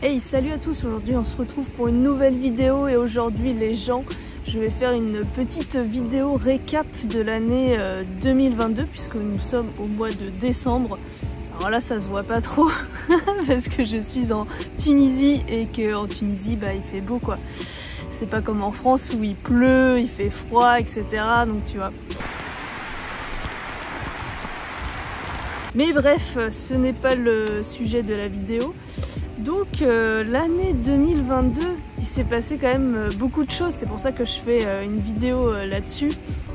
Hey, salut à tous, aujourd'hui on se retrouve pour une nouvelle vidéo et aujourd'hui les gens, je vais faire une petite vidéo récap de l'année 2022 puisque nous sommes au mois de décembre. Alors là ça se voit pas trop parce que je suis en Tunisie et qu'en Tunisie il fait beau quoi. C'est pas comme en France où il pleut, il fait froid etc. Donc tu vois. Mais bref, ce n'est pas le sujet de la vidéo. Donc l'année 2022, il s'est passé quand même beaucoup de choses, c'est pour ça que je fais une vidéo là-dessus.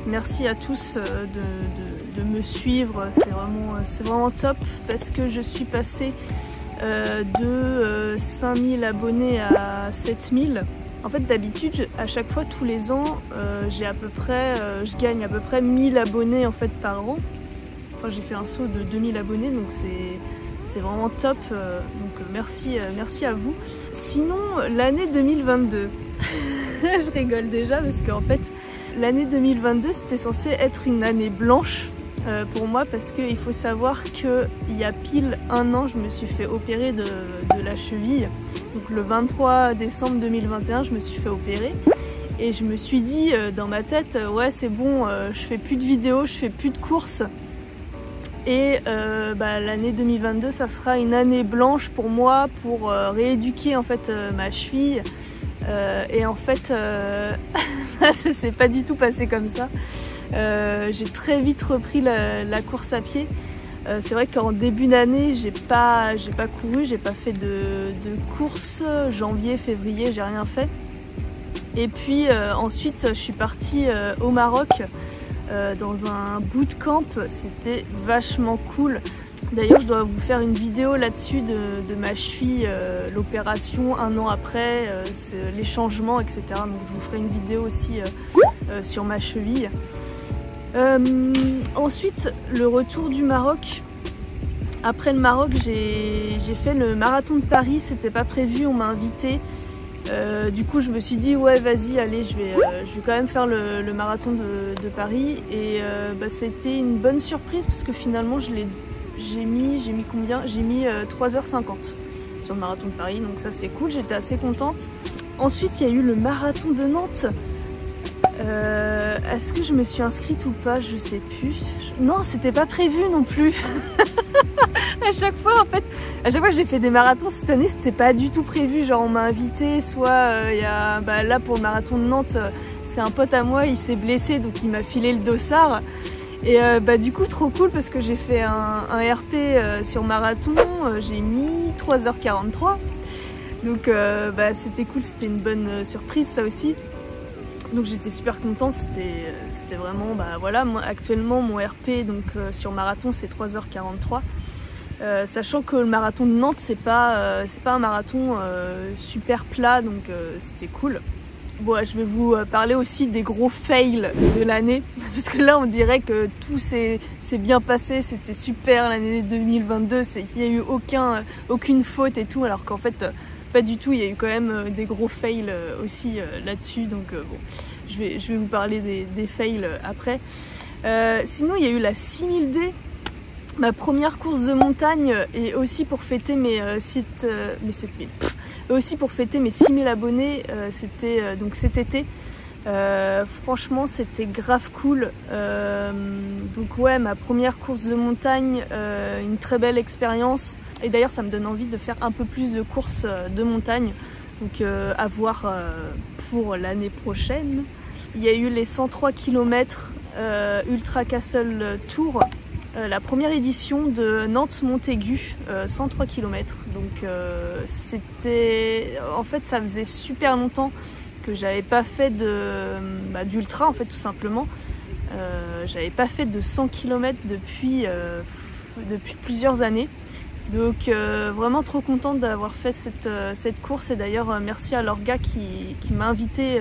Merci à tous de me suivre, c'est vraiment top parce que je suis passée de 5000 abonnés à 7000. En fait d'habitude, à chaque fois, tous les ans, je gagne à peu près 1000 abonnés en fait par an. Enfin j'ai fait un saut de 2000 abonnés donc c'est vraiment top, donc merci à vous. Sinon, l'année 2022, je rigole déjà parce qu'en fait, l'année 2022 c'était censé être une année blanche pour moi parce qu'il faut savoir qu'il y a pile un an, je me suis fait opérer de la cheville. Donc le 23 décembre 2021, je me suis fait opérer. Et je me suis dit dans ma tête, ouais c'est bon, je fais plus de vidéos, je fais plus de courses. Et l'année 2022 ça sera une année blanche pour moi pour rééduquer en fait ma cheville et en fait ça s'est pas du tout passé comme ça. J'ai très vite repris la course à pied. C'est vrai qu'en début d'année j'ai pas couru, j'ai pas fait de course, janvier, février j'ai rien fait. Et puis ensuite je suis partie au Maroc dans un bootcamp, c'était vachement cool. D'ailleurs je dois vous faire une vidéo là-dessus de ma cheville, l'opération un an après, les changements etc. Donc je vous ferai une vidéo aussi sur ma cheville. Ensuite le retour du Maroc. Après le Maroc j'ai fait le marathon de Paris, c'était pas prévu, on m'a invité. Du coup je me suis dit ouais vas-y allez je vais quand même faire le marathon de Paris et c'était une bonne surprise parce que finalement j'ai mis combien? J'ai mis 3h50 sur le marathon de Paris, donc ça c'est cool, j'étais assez contente. Ensuite il y a eu le marathon de Nantes. Est-ce que je me suis inscrite ou pas? Je sais plus. Non, c'était pas prévu non plus. À chaque fois que j'ai fait des marathons cette année, c'était pas du tout prévu. Genre on m'a invité, soit là pour le marathon de Nantes, c'est un pote à moi, il s'est blessé donc il m'a filé le dossard. Et du coup trop cool parce que j'ai fait un RP sur marathon, j'ai mis 3h43. Donc c'était cool, c'était une bonne surprise ça aussi. Donc j'étais super contente, c'était vraiment, voilà, moi actuellement mon RP donc sur marathon c'est 3h43. Sachant que le marathon de Nantes c'est pas un marathon super plat donc c'était cool. Bon, je vais vous parler aussi des gros fails de l'année parce que là on dirait que tout s'est bien passé, c'était super l'année 2022, il n'y a eu aucune faute et tout alors qu'en fait pas du tout, il y a eu quand même des gros fails aussi là-dessus, donc bon, je vais vous parler des fails après. Sinon, il y a eu la 6000D, ma première course de montagne, et aussi pour fêter mes 6000 abonnés, c'était donc cet été. Franchement, c'était grave cool. Donc ouais, ma première course de montagne, une très belle expérience. Et d'ailleurs ça me donne envie de faire un peu plus de courses de montagne, donc à voir pour l'année prochaine. Il y a eu les 103 km Ultra Castle Tour, la première édition de Nantes-Montaigu, 103 km. Donc en fait ça faisait super longtemps que j'avais pas fait d'ultra en fait tout simplement. J'avais pas fait de 100 km depuis plusieurs années. Donc vraiment trop contente d'avoir fait cette course et d'ailleurs merci à Lorga qui m'a invité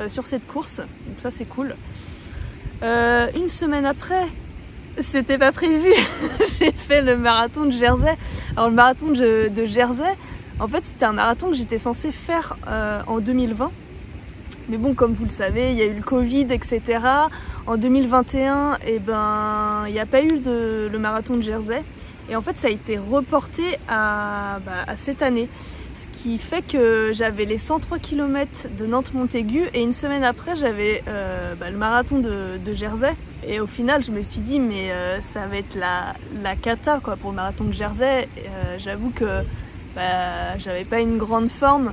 sur cette course, donc ça c'est cool. Une semaine après, c'était pas prévu, j'ai fait le marathon de Jersey. Alors le marathon de Jersey, en fait c'était un marathon que j'étais censée faire en 2020. Mais bon, comme vous le savez, il y a eu le Covid, etc. En 2021, il n'y a pas eu le marathon de Jersey. Et en fait ça a été reporté à cette année. Ce qui fait que j'avais les 103 km de Nantes-Montaigu et une semaine après j'avais le marathon de Jersey. Et au final je me suis dit mais ça va être la cata quoi, pour le marathon de Jersey. J'avoue que j'avais pas une grande forme.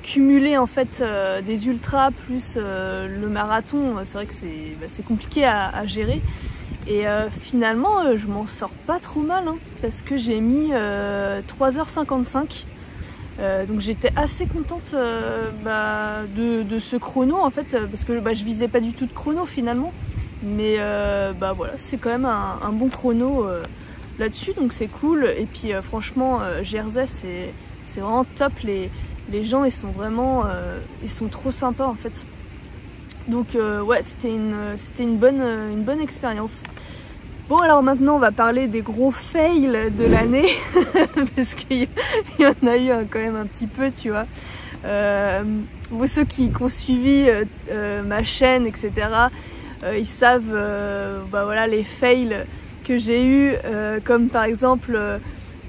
Cumuler en fait des ultras plus le marathon, c'est vrai que c'est compliqué à gérer. Et finalement je m'en sors pas trop mal hein, parce que j'ai mis 3h55. Donc j'étais assez contente de ce chrono en fait, parce que je visais pas du tout de chrono finalement. Mais voilà, c'est quand même un bon chrono là-dessus, donc c'est cool. Et puis franchement Jersey c'est vraiment top, les gens ils sont vraiment ils sont trop sympas en fait. Donc ouais, c'était une bonne expérience. Bon alors maintenant on va parler des gros fails de l'année parce qu'il y en a eu quand même un petit peu, tu vois. Vous ceux qui ont suivi ma chaîne etc, ils savent voilà les fails que j'ai eu, comme par exemple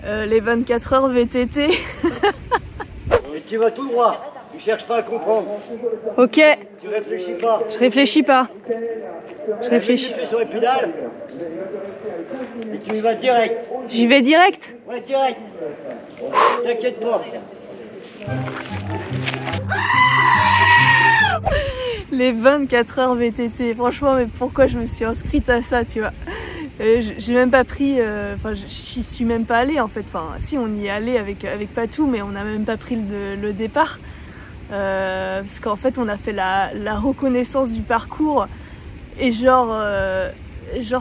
les 24 heures VTT. Et tu vas tout droit, tu cherches pas à comprendre. Ok. Tu réfléchis pas. Je réfléchis pas. Je réfléchis. Tu fais sur les pédales et tu y vas direct. J'y vais direct? Ouais, direct. T'inquiète pas. Les 24 heures VTT, franchement, mais pourquoi je me suis inscrite à ça, tu vois? J'ai même pas pris, j'y suis même pas allée en fait. Enfin, si on y est allé avec Patou, mais on n'a même pas pris le départ. Parce qu'en fait, on a fait la reconnaissance du parcours et genre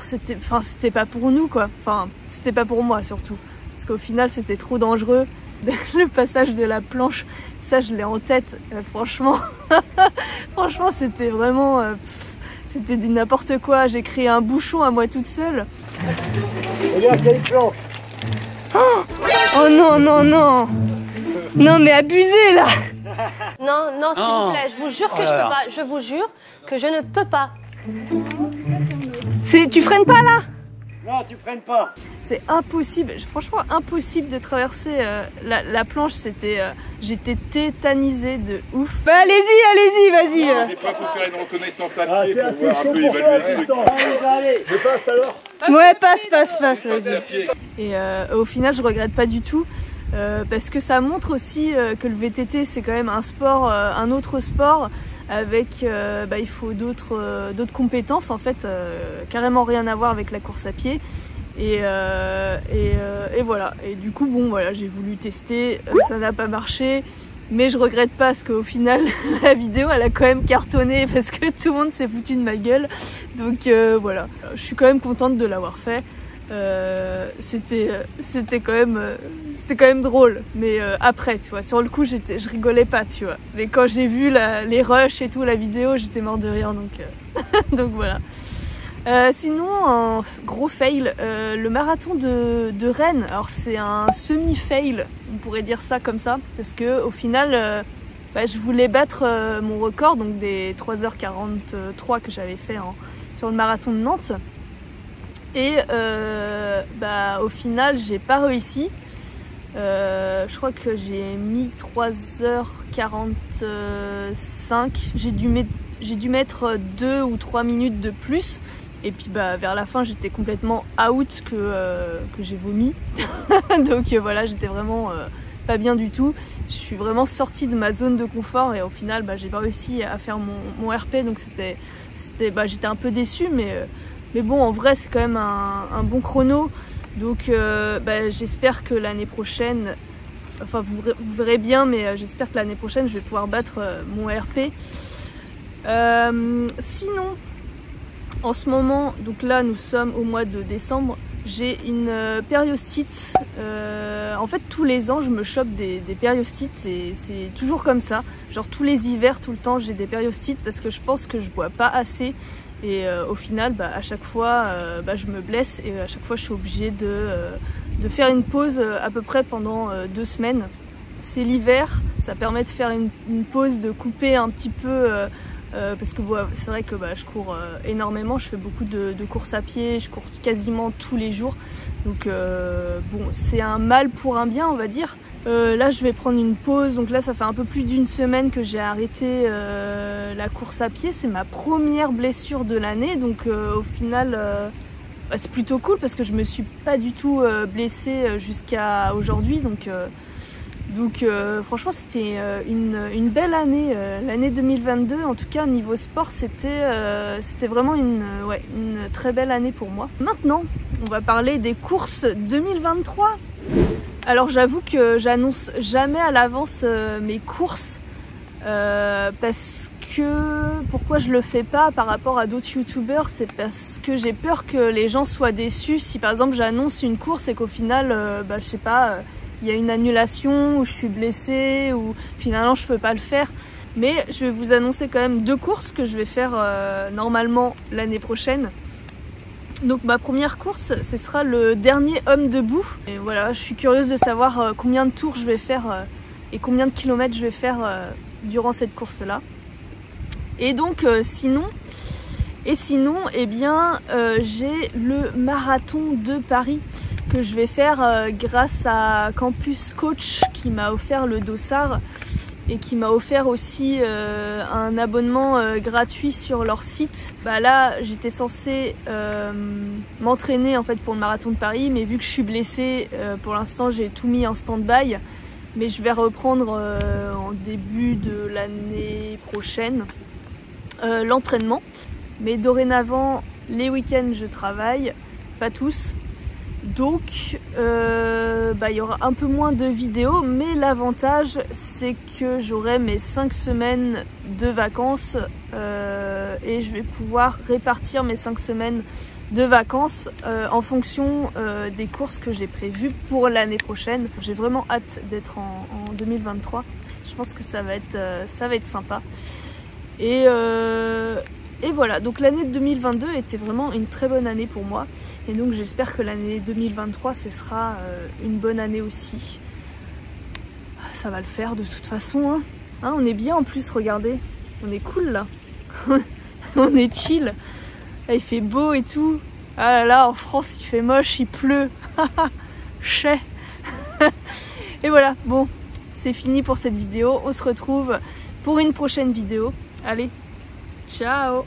c'était pas pour nous quoi. Enfin, c'était pas pour moi surtout. Parce qu'au final, c'était trop dangereux. Le passage de la planche, ça je l'ai en tête, franchement. Franchement, c'était vraiment... c'était du n'importe quoi. J'ai créé un bouchon à moi toute seule. Regarde, il y a une planche. Oh non, non, non. Non mais abusé là. Non, non, s'il vous plaît, je vous jure que je peux pas. Je vous jure que je ne peux pas. Tu freines pas là? Non, tu freines pas. C'est impossible, franchement impossible de traverser la planche, j'étais tétanisée de ouf. Bah allez-y, vas-y. Des fois, il faut faire une reconnaissance à pied pour voir un peu pour évaluer le truc. Allez, je passe alors. Ouais, passe, Passer à vas-y. pied. Et au final, je regrette pas du tout, parce que ça montre aussi que le VTT, c'est quand même un sport, un autre sport, avec, il faut d'autres compétences, en fait, carrément rien à voir avec la course à pied. Et voilà, et du coup bon voilà, j'ai voulu tester, ça n'a pas marché, mais je regrette pas parce qu'au final la vidéo elle a quand même cartonné parce que tout le monde s'est foutu de ma gueule, donc voilà, je suis quand même contente de l'avoir fait. C'était quand même drôle, mais après tu vois, sur le coup je rigolais pas, tu vois, mais quand j'ai vu les rushs et tout, la vidéo, j'étais mort de rire, donc donc voilà. Sinon, un gros fail, le marathon de Rennes. Alors c'est un semi-fail, on pourrait dire ça comme ça, parce que au final, je voulais battre mon record, donc des 3h43 que j'avais fait sur le marathon de Nantes. Et au final, j'ai pas réussi. Je crois que j'ai mis 3h45. J'ai dû mettre 2 ou 3 minutes de plus. Et puis vers la fin j'étais complètement out, que j'ai vomi. Donc voilà, j'étais vraiment pas bien du tout. Je suis vraiment sortie de ma zone de confort et au final j'ai pas réussi à faire mon RP, donc j'étais un peu déçue, mais bon, en vrai c'est quand même un bon chrono. Donc j'espère que l'année prochaine, enfin vous verrez bien, mais j'espère que l'année prochaine je vais pouvoir battre mon RP. Sinon, en ce moment, donc là nous sommes au mois de décembre, j'ai une périostite. En fait tous les ans je me chope des périostites, c'est toujours comme ça. Genre tous les hivers, tout le temps j'ai des périostites parce que je pense que je bois pas assez. Et au final à chaque fois je me blesse et à chaque fois je suis obligée de faire une pause à peu près pendant 2 semaines. C'est l'hiver, ça permet de faire une pause, de couper un petit peu. Parce que c'est vrai que je cours énormément, je fais beaucoup de courses à pied, je cours quasiment tous les jours. Donc bon, c'est un mal pour un bien, on va dire. Là je vais prendre une pause, donc là ça fait un peu plus d'une semaine que j'ai arrêté la course à pied. C'est ma première blessure de l'année, donc au final c'est plutôt cool parce que je me suis pas du tout blessée jusqu'à aujourd'hui, donc franchement c'était une belle année, l'année 2022 en tout cas niveau sport. C'était vraiment une très belle année pour moi. Maintenant on va parler des courses 2023. Alors j'avoue que j'annonce jamais à l'avance mes courses parce que pourquoi je le fais pas par rapport à d'autres youtubeurs, c'est parce que j'ai peur que les gens soient déçus si par exemple j'annonce une course et qu'au final je sais pas, il y a une annulation ou je suis blessée ou finalement je peux pas le faire. Mais je vais vous annoncer quand même 2 courses que je vais faire normalement l'année prochaine. Donc ma première course, ce sera le dernier homme debout. Et voilà, je suis curieuse de savoir combien de tours je vais faire et combien de kilomètres je vais faire durant cette course-là. Et donc sinon, eh bien j'ai le marathon de Paris que je vais faire grâce à Campus Coach qui m'a offert le dossard et qui m'a offert aussi un abonnement gratuit sur leur site. Bah là j'étais censée m'entraîner en fait pour le marathon de Paris, mais vu que je suis blessée pour l'instant j'ai tout mis en stand-by, mais je vais reprendre en début de l'année prochaine l'entraînement. Mais dorénavant les week-ends je travaille, pas tous. Donc il y aura un peu moins de vidéos, mais l'avantage c'est que j'aurai mes 5 semaines de vacances et je vais pouvoir répartir mes 5 semaines de vacances en fonction des courses que j'ai prévues pour l'année prochaine. J'ai vraiment hâte d'être en 2023, je pense que ça va être sympa. Et voilà, donc l'année 2022 était vraiment une très bonne année pour moi. Et donc j'espère que l'année 2023, ce sera une bonne année aussi. Ça va le faire de toute façon. Hein, on est bien en plus, regardez. On est cool là. On est chill. Là, il fait beau et tout. Ah là là, en France, il fait moche, il pleut. Chais. Et voilà, bon, c'est fini pour cette vidéo. On se retrouve pour une prochaine vidéo. Allez, ciao!